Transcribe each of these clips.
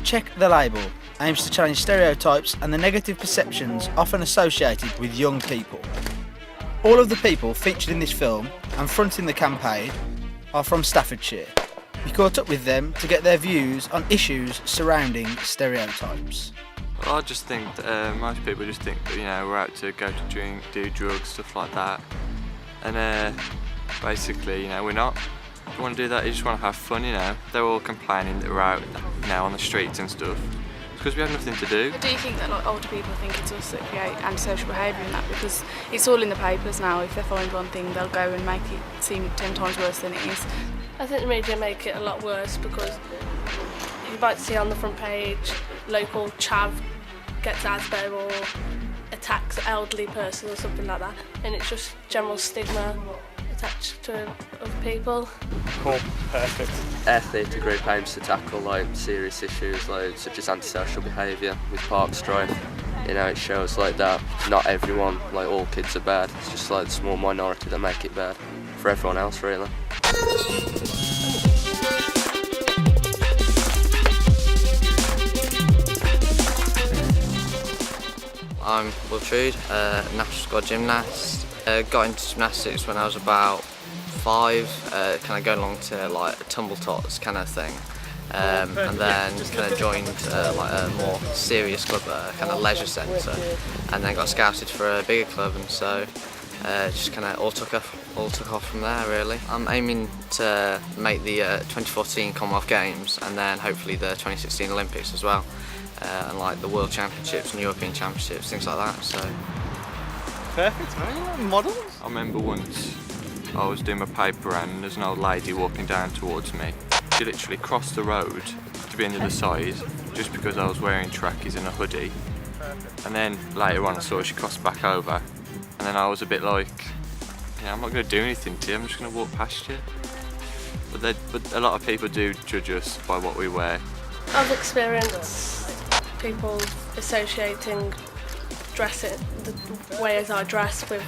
Check the Label aims to challenge stereotypes and the negative perceptions often associated with young people. All of the people featured in this film and fronting the campaign are from Staffordshire. We caught up with them to get their views on issues surrounding stereotypes. Well, I just think that most people just think that, we're out to go to drink, do drugs, stuff like that. And basically, we're not. If you want to do that, you just want to have fun, They're all complaining that we're out now on the streets and stuff. It's because we have nothing to do. I do think that older people think it's us that create antisocial behaviour in that, because it's all in the papers now. If they find one thing, they'll go and make it seem 10 times worse than it is. I think the media make it a lot worse, because you might see on the front page, local chav gets ASBO or attacks an elderly person or something like that, and it's just general stigma attached to other people. Cool, perfect. Our theatre group aims to tackle serious issues such as antisocial behaviour with park strife. It shows that not everyone, all kids are bad. It's just the small minority that make it bad for everyone else, really. I'm Wiltrude, national squad gymnast. Got into gymnastics when I was about 5, kind of going along to a tumble tots kind of thing, and then kind of joined a more serious club, kind of leisure centre, and then got scouted for a bigger club, and so just kind of all took off from there, really. I'm aiming to make the 2014 Commonwealth Games and then hopefully the 2016 Olympics as well, and the World Championships and European Championships, things like that. So. Perfect, man. Models? I remember once I was doing my paper and there's an old lady walking down towards me. She literally crossed the road to be on the other side just because I was wearing trackies and a hoodie. And then later on I saw her, she crossed back over, and then I was a bit like, I'm not going to do anything to you, I'm just going to walk past you. But a lot of people do judge us by what we wear. I've experienced people associating dressing, the ways I dress with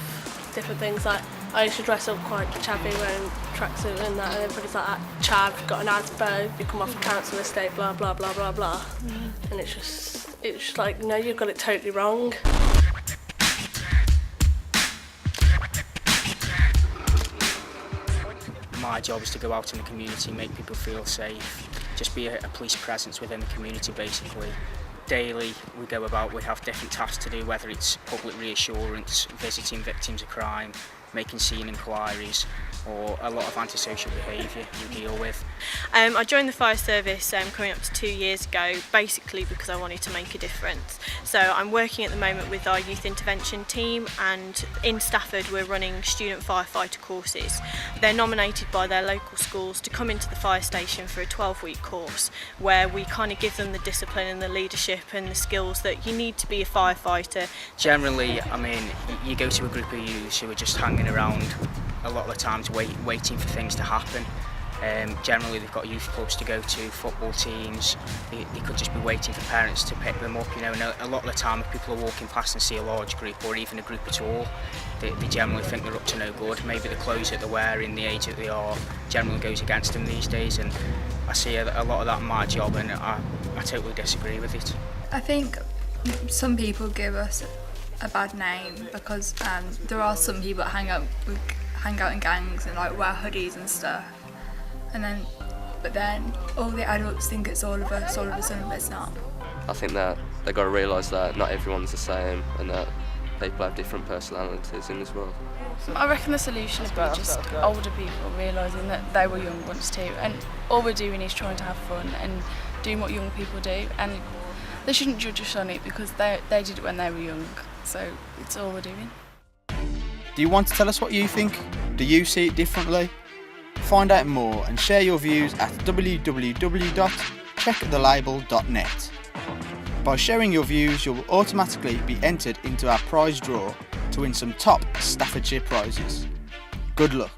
different things. I used to dress up quite chavvy wearing tracksuit and that, and everybody's like, chav, got an ASBO, you come off a council estate, blah blah blah blah blah. And it's just like, no, you've got it totally wrong. My job is to go out in the community, make people feel safe, just be a police presence within the community basically. Daily we go about, we have different tasks to do, whether it's public reassurance, visiting victims of crime, making scene inquiries, or a lot of antisocial behaviour we deal with. I joined the fire service coming up to 2 years ago, basically because I wanted to make a difference. So I'm working at the moment with our youth intervention team, and in Stafford we're running student firefighter courses. They're nominated by their local schools to come into the fire station for a 12-week course where we kind of give them the discipline and the leadership and the skills that you need to be a firefighter. Generally, you go to a group of youths who are just hanging around a lot of the times waiting for things to happen. Generally they've got youth clubs to go to, football teams, they could just be waiting for parents to pick them up, and a lot of the time if people are walking past and see a large group or even a group at all, they generally think they're up to no good. Maybe the clothes that they're wearing, the age that they are, generally goes against them these days, and I see a lot of that in my job, and I totally disagree with it. I think some people give us a bad name because there are some people that hang out in gangs and wear hoodies and stuff, but then all the adults think it's all of us, all of a sudden it's not. I think that they've got to realise that not everyone's the same and that people have different personalities in this world. I reckon the solution would be just older people realising that they were young once too, and all we're doing is trying to have fun and doing what young people do, and they shouldn't judge us on it because they did it when they were young, so it's all we're doing. Do you want to tell us what you think? Do you see it differently? Find out more and share your views at www.checkthelabel.net. By sharing your views, you'll automatically be entered into our prize draw to win some top Staffordshire prizes. Good luck.